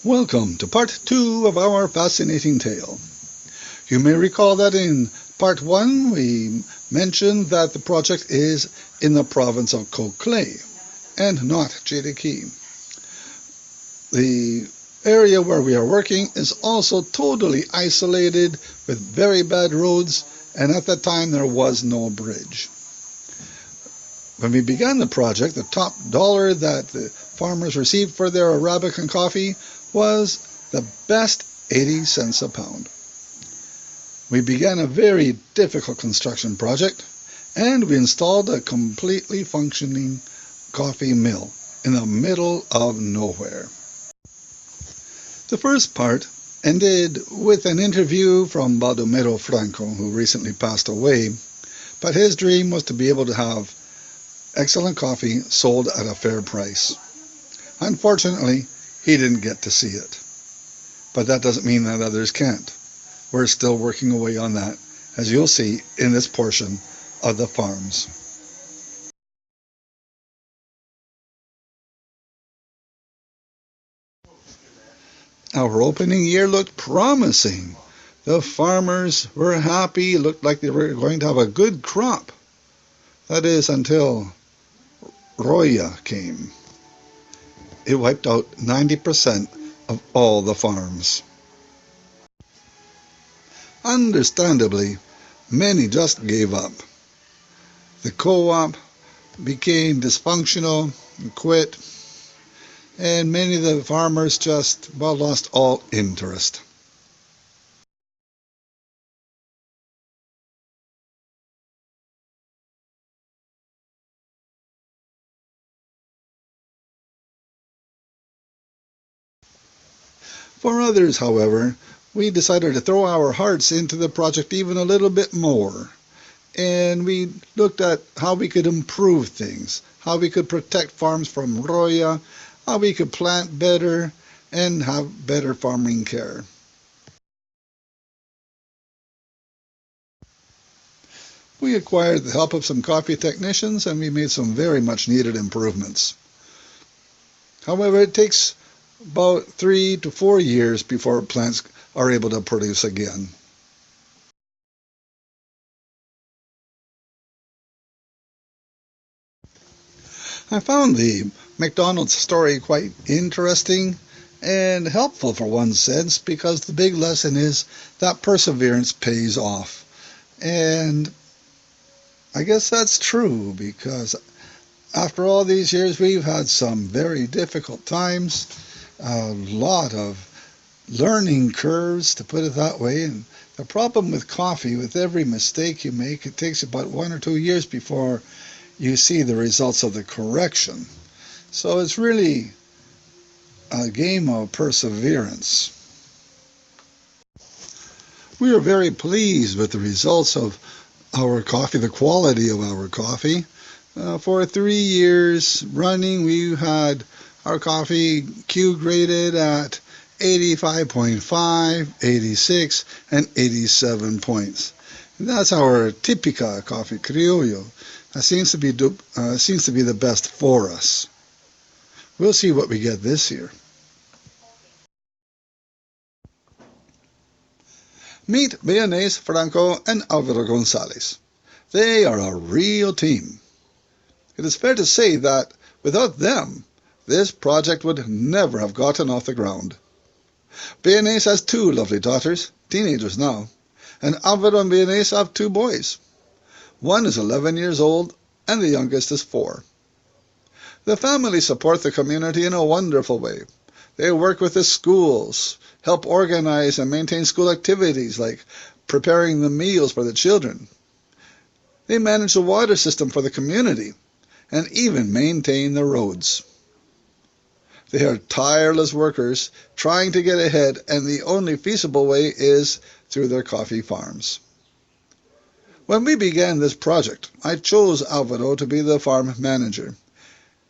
Welcome to part 2 of our fascinating tale. You may recall that in part 1 we mentioned that the project is in the province of Coclé and not Chiriquí. The area where we are working is also totally isolated with very bad roads, and at that time there was no bridge. When we began the project, the top dollar that the farmers received for their Arabica coffee was the best 80 cents a pound. We began a very difficult construction project, and we installed a completely functioning coffee mill in the middle of nowhere. The first part ended with an interview from Baldomero Franco, who recently passed away, but his dream was to be able to have excellent coffee sold at a fair price. Unfortunately, he didn't get to see it. But that doesn't mean that others can't. We're still working away on that, as you'll see in this portion of the farms. Our opening year looked promising. The farmers were happy. It looked like they were going to have a good crop. That is, until Roya came. It wiped out 90% of all the farms. Understandably, many just gave up. The co-op became dysfunctional and quit, and many of the farmers just lost all interest. For others, however, we decided to throw our hearts into the project even a little bit more. And we looked at how we could improve things, how we could protect farms from Roya, how we could plant better, and have better farming care. We acquired the help of some coffee technicians, and we made some very much needed improvements. However, it takes about 3 to 4 years before plants are able to produce again. I found the McDonald's story quite interesting and helpful for one sense, because the big lesson is that perseverance pays off. And I guess that's true, because after all these years we've had some very difficult times, a lot of learning curves, to put it that way. And the problem with coffee, with every mistake you make, it takes about 1 or 2 years before you see the results of the correction. So it's really a game of perseverance. We are very pleased with the results of our coffee, the quality of our coffee. For 3 years running, we've had our coffee Q graded at 85.5, 86, and 87 points. And that's our Típica coffee criollo. That seems to be the best for us. We'll see what we get this year. Meet Beatriz Franco and Alvaro Gonzalez. They are a real team. It is fair to say that without them, this project would never have gotten off the ground. Beatriz has 2 lovely daughters, teenagers now, and Alvaro and Beatriz have 2 boys. One is 11 years old, and the youngest is 4. The family support the community in a wonderful way. They work with the schools, help organize and maintain school activities like preparing the meals for the children. They manage the water system for the community, and even maintain the roads. They are tireless workers trying to get ahead, and the only feasible way is through their coffee farms. When we began this project, I chose Alvaro to be the farm manager.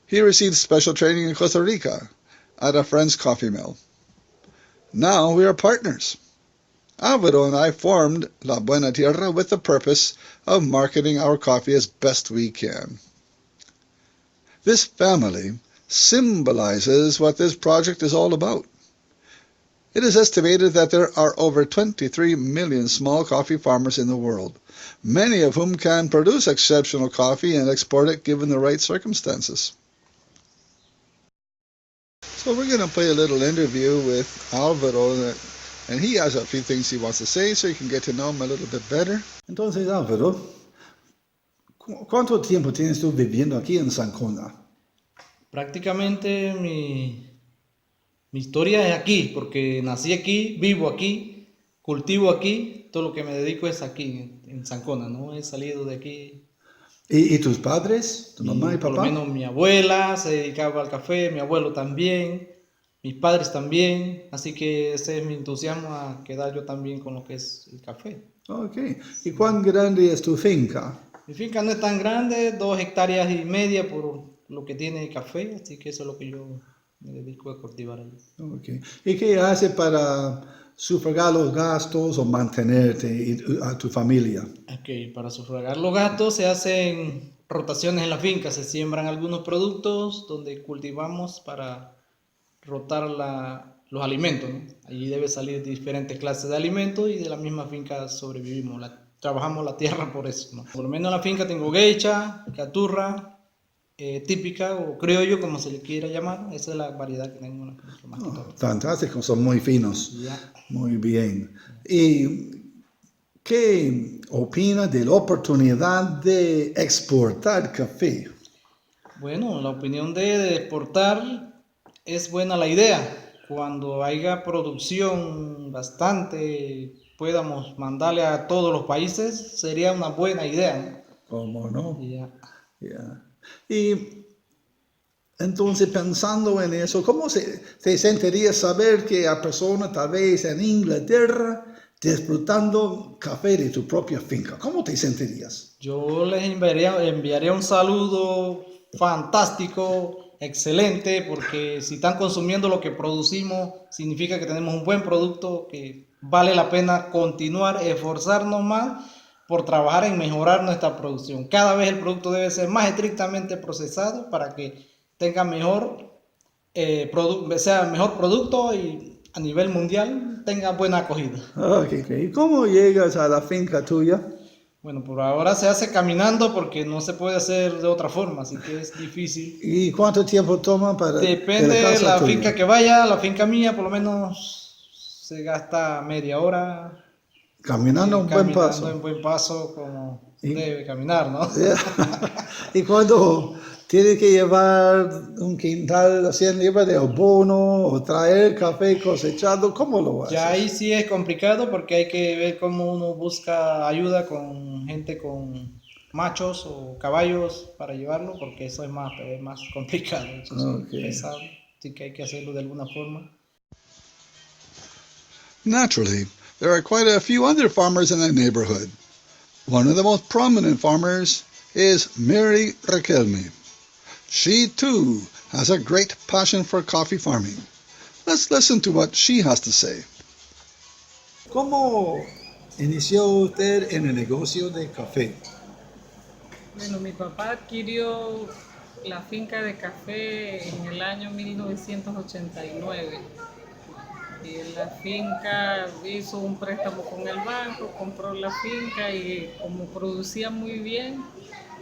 He received special training in Costa Rica at a friend's coffee mill. Now we are partners. Alvaro and I formed La Buena Tierra with the purpose of marketing our coffee as best we can. This family symbolizes what this project is all about. It is estimated that there are over 23 million small coffee farmers in the world, many of whom can produce exceptional coffee and export it given the right circumstances. So we're going to play a little interview with Alvaro, and he has a few things he wants to say so you can get to know him a little bit better. Entonces, Álvaro, ¿cuánto tiempo tienes tú viviendo aquí en Sancona? Prácticamente mi historia es aquí, porque nací aquí, vivo aquí, cultivo aquí, todo lo que me dedico es aquí, en Sancona, no he salido de aquí. ¿Y tus padres, tu mamá y Por lo papá? menos mi abuela se dedicaba al café, mi abuelo también, mis padres también, así que ese es mi entusiasmo a quedar yo también con lo que es el café. Ok. ¿Y cuán grande es tu finca? Mi finca no es tan grande, 2,5 hectáreas por lo que tiene café, así que eso es lo que yo me dedico a cultivar ahí. Okay. ¿Y qué hace para sufragar los gastos o mantenerte y a tu familia? Ok, para sufragar los gastos se hacen rotaciones en la finca, se siembran algunos productos donde cultivamos para rotar los alimentos, ¿no? Allí debe salir diferentes clases de alimentos y de la misma finca sobrevivimos, trabajamos la tierra por eso, ¿no? Por lo menos en la finca tengo geisha, caturra, típica o criollo, como se le quiera llamar. Esa es la variedad que tengo en la finca, más que todo. Fantástico, son muy finos. Ya. Muy bien. ¿Y qué opinas de la oportunidad de exportar café? Bueno, la opinión de exportar es buena la idea. Cuando haya producción bastante, podamos mandarle a todos los países, sería una buena idea, ¿no? ¿Cómo no? Ya. Yeah. Y entonces, pensando en eso, ¿cómo te sentiría saber que a persona tal vez en Inglaterra disfrutando café de tu propia finca? ¿Cómo te sentirías? Yo les enviaría un saludo fantástico, excelente, porque si están consumiendo lo que producimos, significa que tenemos un buen producto, que vale la pena continuar, esforzarnos más por trabajar en mejorar nuestra producción. Cada vez el producto debe ser más estrictamente procesado para que tenga sea mejor producto y a nivel mundial tenga buena acogida. Okay. ¿Y cómo llegas a la finca tuya? Bueno, por ahora se hace caminando porque no se puede hacer de otra forma, así que es difícil. ¿Y cuánto tiempo toma Depende de la finca que vaya, la finca mía por lo menos se gasta media hora Caminando un buen caminando paso. en buen paso como debe caminar, ¿no? Y cuando tienes que llevar un quintal a 100 libras de abono o traer café cosechado, ¿cómo lo haces? Ya ahí sí es complicado porque hay que ver cómo uno busca ayuda con gente con machos o caballos para llevarlo, porque eso es más complicado, eso es pesado, así que hay que hacerlo de alguna forma. Naturally, there are quite a few other farmers in the neighborhood. One of the most prominent farmers is Mary Raquelme. She too has a great passion for coffee farming. Let's listen to what she has to say. ¿Cómo inició usted en el negocio de café? Bueno, mi papá adquirió la finca de café en el año 1989. Y en la finca hizo un préstamo con el banco, compró la finca y como producía muy bien,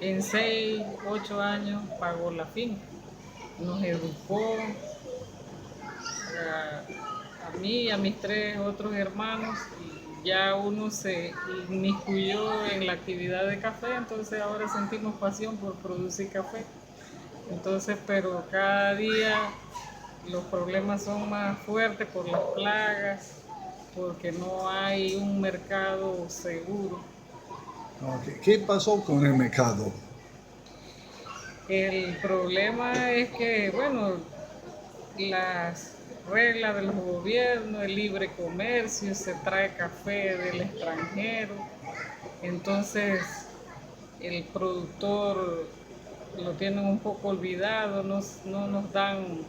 en 6, 8 años pagó la finca. Nos educó a mí y a mis 3 otros hermanos y ya uno se inmiscuyó en la actividad de café, entonces ahora sentimos pasión por producir café. Entonces, pero cada día los problemas son más fuertes por las plagas, porque no hay un mercado seguro. Okay. ¿Qué pasó con el mercado? El problema es que, bueno, las reglas de los gobiernos, el libre comercio, se trae café del extranjero, entonces el productor lo tienen un poco olvidado, no nos dan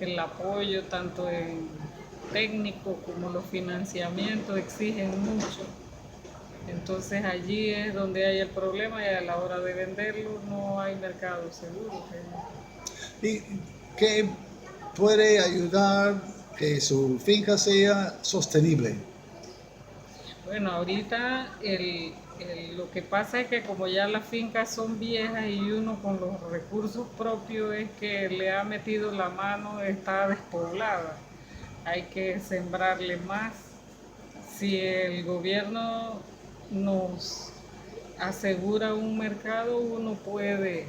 el apoyo tanto en técnico como los financiamientos, exigen mucho. Entonces allí es donde hay el problema y a la hora de venderlo no hay mercado seguro. ¿Y qué puede ayudar que su finca sea sostenible? Bueno, ahorita lo que pasa es que como ya las fincas son viejas y uno con los recursos propios es que le ha metido la mano, está despoblada. Hay que sembrarle más. Si el gobierno nos asegura un mercado, uno puede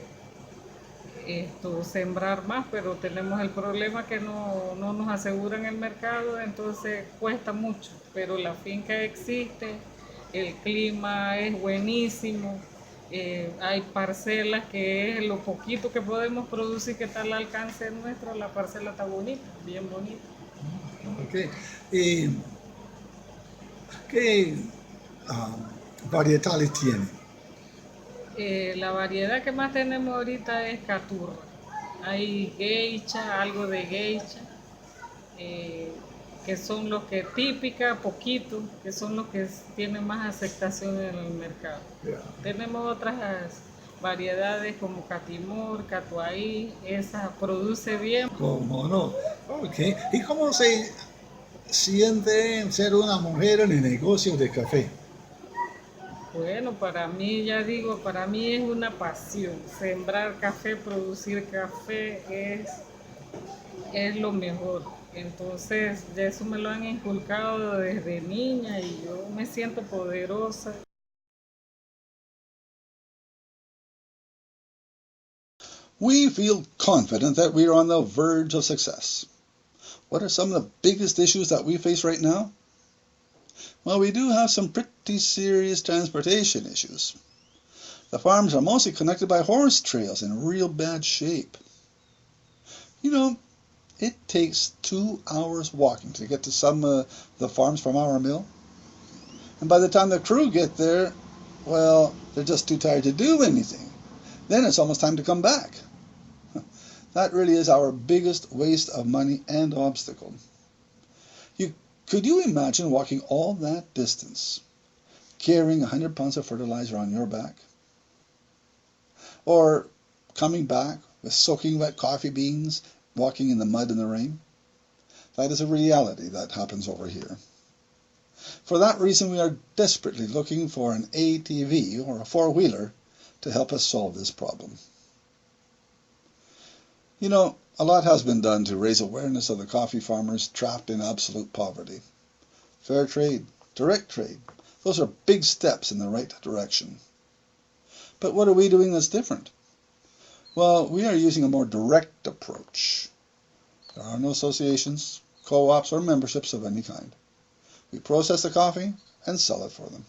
sembrar más, pero tenemos el problema que no nos aseguran el mercado, entonces cuesta mucho, pero la finca existe, el clima es buenísimo, hay parcelas que es lo poquito que podemos producir que está al alcance nuestro, la parcela está bonita, bien bonita. Okay. ¿Y qué varietales tiene? La variedad que más tenemos ahorita es caturra. Hay geisha, algo de geisha, eh, que son los que típicas, poquito, que son los que tienen más aceptación en el mercado. Yeah. Tenemos otras variedades como catimor, catuaí, esa produce bien. ¿Cómo no? Ok. ¿Y cómo se siente ser una mujer en el negocio de café? Bueno, para mí, ya digo, para mí es una pasión. Sembrar café, producir café es lo mejor. Entonces, ya eso me lo han inculcado desde niña y yo me siento poderosa. We feel confident that we are on the verge of success. What are some of the biggest issues that we face right now? Well, we do have some pretty serious transportation issues. The farms are mostly connected by horse trails in real bad shape. You know, it takes 2 hours walking to get to some of the farms from our mill. And by the time the crew get there, well, they're just too tired to do anything. Then it's almost time to come back. That really is our biggest waste of money and obstacle. Could you imagine walking all that distance, carrying 100 pounds of fertilizer on your back? Or coming back with soaking wet coffee beans, walking in the mud and the rain? That is a reality that happens over here. For that reason, we are desperately looking for an ATV or a four-wheeler to help us solve this problem. You know, a lot has been done to raise awareness of the coffee farmers trapped in absolute poverty. Fair trade, direct trade, those are big steps in the right direction. But what are we doing that's different? Well, we are using a more direct approach. There are no associations, co-ops, or memberships of any kind. We process the coffee and sell it for them.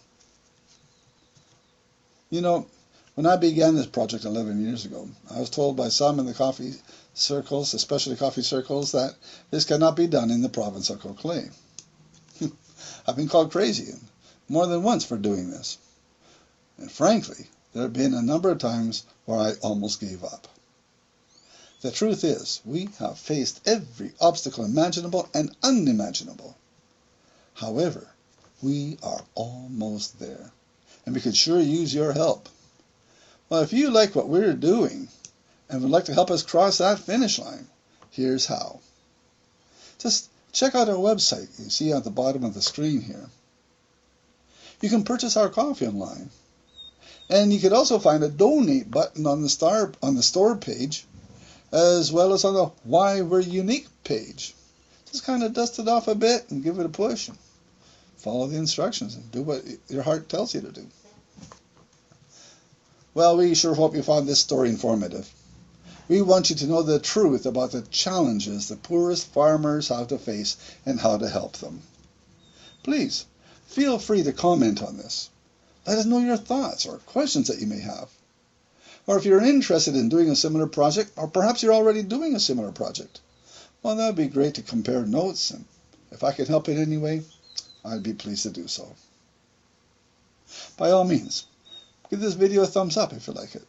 You know, when I began this project 11 years ago, I was told by some in the coffee circles, especially coffee circles, that this cannot be done in the province of Coquelin. I've been called crazy more than once for doing this. And frankly, there have been a number of times where I almost gave up. The truth is, we have faced every obstacle imaginable and unimaginable. However, we are almost there, and we could sure use your help. Well, if you like what we're doing and would like to help us cross that finish line, here's how. Just check out our website you see at the bottom of the screen here. You can purchase our coffee online, and you could also find a donate button on the store page, as well as on the Why We're Unique page. Just kind of dust it off a bit and give it a push. Follow the instructions and do what your heart tells you to do. Well, we sure hope you found this story informative. We want you to know the truth about the challenges the poorest farmers have to face and how to help them. Please, feel free to comment on this. Let us know your thoughts or questions that you may have. Or if you're interested in doing a similar project, or perhaps you're already doing a similar project, well, that would be great to compare notes, and if I could help in any way, I'd be pleased to do so. By all means, give this video a thumbs up if you like it.